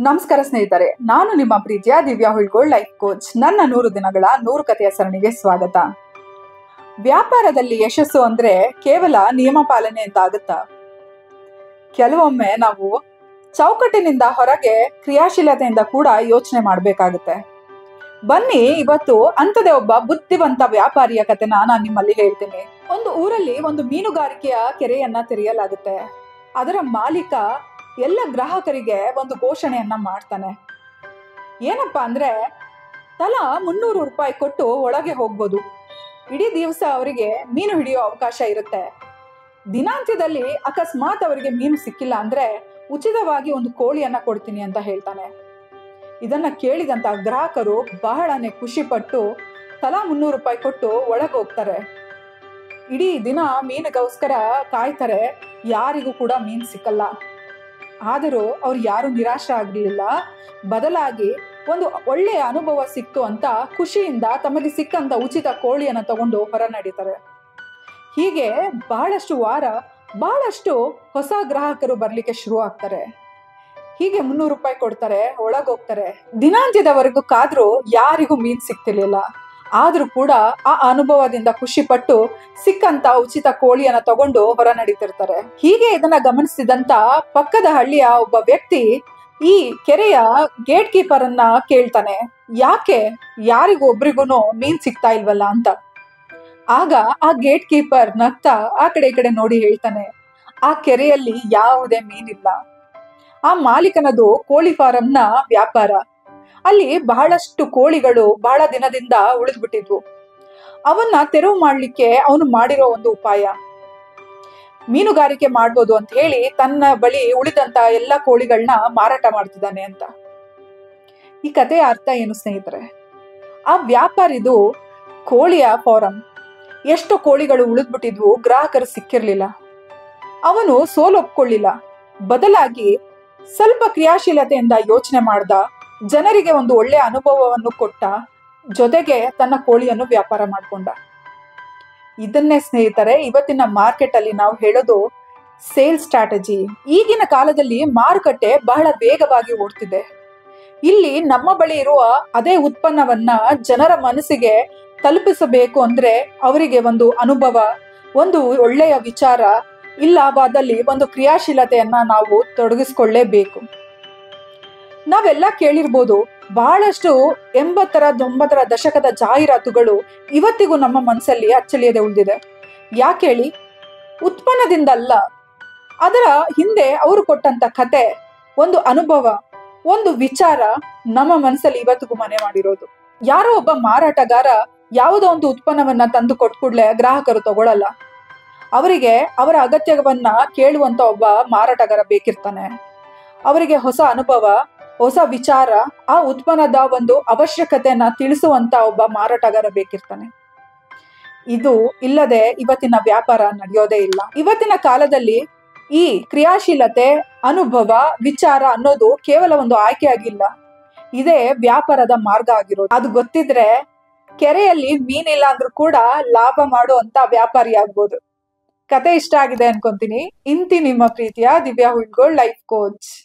ನಮಸ್ಕಾರ ಸ್ನೇಹಿತರೆ, ನಾನು ನಿಮ್ಮ ಪ್ರೀತಿಯ ದಿವ್ಯಾ ಹುಳ್ಗೋಳ್ ಲೈಫ್ ಕೋಚ್. ನನ್ನ 100 ದಿನಗಳ 100 ಕಥೆಯ ಸರಣಿಗೆ ಸ್ವಾಗತ. ವ್ಯಾಪಾರದಲ್ಲಿ ಯಶಸ್ಸು ಅಂದ್ರೆ ಕೇವಲ ನಿಯಮ ಪಾಲನೆ ಅಂತ ಆಗುತ್ತಾ? ಕೆಲವೊಮ್ಮೆ ನಾವು ಚೌಕಟ್ಟಿನಿಂದ ಹೊರಗೆ ಕ್ರಿಯಾಶೀಲತೆಯಿಂದ ಕೂಡ ಯೋಚನೆ ಮಾಡಬೇಕಾಗುತ್ತೆ. ಬನ್ನಿ, ಇವತ್ತು ಅಂಥದೇ ಒಬ್ಬ ಬುದ್ಧಿವಂತ ವ್ಯಾಪಾರಿಯ ಕಥೆನ ನಾನು ನಿಮ್ಮಲ್ಲಿ ಹೇಳ್ತೀನಿ. ಒಂದು ಊರಲ್ಲಿ ಒಂದು ಮೀನುಗಾರಿಕೆಯ ಕೆರೆಯನ್ನ ತೆರೆಯಲಾಗುತ್ತೆ. ಅದರ ಮಾಲೀಕ ಎಲ್ಲ ಗ್ರಾಹಕರಿಗೆ ಒಂದು ಘೋಷಣೆಯನ್ನ ಮಾಡ್ತಾನೆ. ಏನಪ್ಪಾ ಅಂದ್ರೆ, ತಲಾ 300 ರೂಪಾಯಿ ಕೊಟ್ಟು ಒಳಗೆ ಹೋಗ್ಬೋದು. ಇಡೀ ದಿವಸ ಅವರಿಗೆ ಮೀನು ಹಿಡಿಯೋ ಅವಕಾಶ ಇರುತ್ತೆ. ದಿನಾಂತ್ಯದಲ್ಲಿ ಅಕಸ್ಮಾತ್ ಅವರಿಗೆ ಮೀನು ಸಿಕ್ಕಿಲ್ಲ ಅಂದ್ರೆ ಉಚಿತವಾಗಿ ಒಂದು ಕೋಳಿಯನ್ನ ಕೊಡ್ತೀನಿ ಅಂತ ಹೇಳ್ತಾನೆ. ಇದನ್ನ ಕೇಳಿದಂತ ಗ್ರಾಹಕರು ಬಹಳನೇ ಖುಷಿ ಪಟ್ಟು ತಲಾ 300 ರೂಪಾಯಿ ಕೊಟ್ಟು ಒಳಗೆ ಹೋಗ್ತಾರೆ. ಇಡೀ ದಿನ ಮೀನಿಗೋಸ್ಕರ ಕಾಯ್ತಾರೆ. ಯಾರಿಗೂ ಕೂಡ ಮೀನು ಸಿಕ್ಕಲ್ಲ. ಆದರೂ ಅವ್ರು ಯಾರು ನಿರಾಶೆ ಆಗಲಿಲ್ಲ. ಬದಲಾಗಿ ಒಂದು ಒಳ್ಳೆಯ ಅನುಭವ ಸಿಕ್ತು ಅಂತ ಖುಷಿಯಿಂದ ತಮಗೆ ಸಿಕ್ಕಂತ ಉಚಿತ ಕೋಳಿಯನ್ನ ತಗೊಂಡು ಹೊರ ನಡೀತಾರೆ. ಹೀಗೆ ಬಹಳಷ್ಟು ವಾರ ಬಹಳಷ್ಟು ಹೊಸ ಗ್ರಾಹಕರು ಬರ್ಲಿಕ್ಕೆ ಶುರು ಆಗ್ತಾರೆ. ಹೀಗೆ 300 ರೂಪಾಯಿ ಕೊಡ್ತಾರೆ, ಒಳಗೋಗ್ತಾರೆ. ದಿನಾಂತ್ಯದವರೆಗೂ ಕಾದ್ರೂ ಯಾರಿಗೂ ಮೀನ್ ಸಿಕ್ತಿರ್ಲಿಲ್ಲ. ಆದ್ರೂ ಕೂಡ ಆ ಅನುಭವದಿಂದ ಖುಷಿ ಪಟ್ಟು ಸಿಕ್ಕಂತ ಉಚಿತ ಕೋಳಿಯನ್ನ ತಗೊಂಡು ಹೊರ ನಡೀತಿರ್ತಾರೆ. ಹೀಗೆ ಇದನ್ನ ಗಮನಿಸಿದಂತ ಪಕ್ಕದ ಹಳ್ಳಿಯ ಒಬ್ಬ ವ್ಯಕ್ತಿ ಈ ಕೆರೆಯ ಗೇಟ್ ಕೀಪರ್ ಅನ್ನ ಕೇಳ್ತಾನೆ, ಯಾಕೆ ಯಾರಿಗೂ ಒಬ್ರಿಗೂ ಮೀನ್ ಸಿಗ್ತಾ ಇಲ್ವಲ್ಲ ಅಂತ. ಆಗ ಆ ಗೇಟ್ ಕೀಪರ್ ನಗ್ತಾ ಆ ಕಡೆ ಈ ಕಡೆ ನೋಡಿ ಹೇಳ್ತಾನೆ, ಆ ಕೆರೆಯಲ್ಲಿ ಯಾವುದೇ ಮೀನಿಲ್ಲ. ಆ ಮಾಲೀಕನದು ಕೋಳಿ ಫಾರಂನ ವ್ಯಾಪಾರ. ಅಲ್ಲಿ ಬಹಳಷ್ಟು ಕೋಳಿಗಳು ಬಹಳ ದಿನದಿಂದ ಉಳಿದ್ಬಿಟ್ಟಿದ್ವು. ಅವನ್ನ ತೆರವು ಮಾಡ್ಲಿಕ್ಕೆ ಅವನು ಮಾಡಿರೋ ಒಂದು ಉಪಾಯ, ಮೀನುಗಾರಿಕೆ ಮಾಡ್ಬೋದು ಅಂತ ಹೇಳಿ ತನ್ನ ಬಳಿ ಉಳಿದಂತ ಎಲ್ಲ ಕೋಳಿಗಳನ್ನ ಮಾರಾಟ ಮಾಡ್ತಿದ್ದಾನೆ ಅಂತ. ಈ ಕಥೆಯ ಅರ್ಥ ಏನು ಸ್ನೇಹಿತರೆ? ಆ ವ್ಯಾಪಾರಿದು ಕೋಳಿಯ ಫಾರಂ. ಎಷ್ಟು ಕೋಳಿಗಳು ಉಳಿದ್ಬಿಟ್ಟಿದ್ವು, ಗ್ರಾಹಕರು ಸಿಕ್ಕಿರ್ಲಿಲ್ಲ. ಅವನು ಸೋಲೊಪ್ಕೊಳ್ಳಿಲ್ಲ. ಬದಲಾಗಿ ಸ್ವಲ್ಪ ಕ್ರಿಯಾಶೀಲತೆಯಿಂದ ಯೋಚನೆ ಮಾಡ್ದ, ಜನರಿಗೆ ಒಂದು ಒಳ್ಳೆಯ ಅನುಭವವನ್ನು ಕೊಟ್ಟ, ಜೊತೆಗೆ ತನ್ನ ಕೋಳಿಯನ್ನು ವ್ಯಾಪಾರ ಮಾಡ್ಕೊಂಡ. ಇದನ್ನೇ ಸ್ನೇಹಿತರೆ ಇವತ್ತಿನ ಮಾರ್ಕೆಟ್ ಅಲ್ಲಿ ನಾವು ಹೇಳೋದು ಸೇಲ್ಸ್ ಸ್ಟ್ರಾಟಜಿ. ಈಗಿನ ಕಾಲದಲ್ಲಿ ಮಾರುಕಟ್ಟೆ ಬಹಳ ವೇಗವಾಗಿ ಓಡ್ತಿದೆ. ಇಲ್ಲಿ ನಮ್ಮ ಬಳಿ ಇರುವ ಅದೇ ಉತ್ಪನ್ನವನ್ನ ಜನರ ಮನಸ್ಸಿಗೆ ತಲುಪಿಸಬೇಕು ಅಂದ್ರೆ ಅವರಿಗೆ ಒಂದು ಅನುಭವ, ಒಂದು ಒಳ್ಳೆಯ ವಿಚಾರ, ಇಲ್ಲವಾದಲ್ಲಿ ಒಂದು ಕ್ರಿಯಾಶೀಲತೆಯನ್ನ ನಾವು ತೊಡಗಿಸ್ಕೊಳ್ಳೇಬೇಕು. ನಾವೆಲ್ಲ ಕೇಳಿರ್ಬೋದು, ಬಹಳಷ್ಟು 80ರ 90ರ ದಶಕದ ಜಾಹೀರಾತುಗಳು ಇವತ್ತಿಗೂ ನಮ್ಮ ಮನಸ್ಸಲ್ಲಿ ಅಚ್ಚಳಿಯದೆ ಉಳಿದಿದೆ. ಯಾಕೆ ಹೇಳಿ? ಉತ್ಪನ್ನದಿಂದಲ್ಲ, ಅದರ ಹಿಂದೆ ಅವರು ಕೊಟ್ಟಂತ ಕತೆ, ಒಂದು ಅನುಭವ, ಒಂದು ವಿಚಾರ ನಮ್ಮ ಮನಸ್ಸಲ್ಲಿ ಇವತ್ತಿಗೂ ಮನೆ ಮಾಡಿರೋದು. ಯಾರೋ ಒಬ್ಬ ಮಾರಾಟಗಾರ ಯಾವುದೋ ಒಂದು ಉತ್ಪನ್ನವನ್ನ ತಂದು ಕೊಟ್ಕೂಡ್ಲೆ ಗ್ರಾಹಕರು ತಗೊಳ್ಳಲ್ಲ. ಅವರಿಗೆ ಅವರ ಅಗತ್ಯವನ್ನ ಕೇಳುವಂತ ಒಬ್ಬ ಮಾರಾಟಗಾರ ಬೇಕಿರ್ತಾನೆ. ಅವರಿಗೆ ಹೊಸ ಅನುಭವ, ಹೊಸ ವಿಚಾರ, ಆ ಉತ್ಪನ್ನದ ಒಂದು ಅವಶ್ಯಕತೆಯನ್ನ ತಿಳಿಸುವಂತ ಒಬ್ಬ ಮಾರಾಟಗಾರ ಬೇಕಿರ್ತಾನೆ. ಇದು ಇಲ್ಲದೆ ಇವತ್ತಿನ ವ್ಯಾಪಾರ ನಡೆಯೋದೇ ಇಲ್ಲ. ಇವತ್ತಿನ ಕಾಲದಲ್ಲಿ ಈ ಕ್ರಿಯಾಶೀಲತೆ, ಅನುಭವ, ವಿಚಾರ ಅನ್ನೋದು ಕೇವಲ ಒಂದು ಆಯ್ಕೆ ಆಗಿಲ್ಲ, ಇದೇ ವ್ಯಾಪಾರದ ಮಾರ್ಗ ಆಗಿರೋದು. ಅದು ಗೊತ್ತಿದ್ರೆ ಕೆರೆಯಲ್ಲಿ ಮೀನಿಲ್ಲ ಅಂದ್ರೂ ಕೂಡ ಲಾಭ ಮಾಡುವಂತ ವ್ಯಾಪಾರಿ ಆಗ್ಬೋದು. ಕತೆ ಇಷ್ಟ ಆಗಿದೆ ಅನ್ಕೊಂತೀನಿ. ಇಂತಿ ನಿಮ್ಮ ಪ್ರೀತಿಯ ದಿವ್ಯಾ ಹುಳ್ಗೋಳ್ ಲೈಫ್ ಕೋಚ್.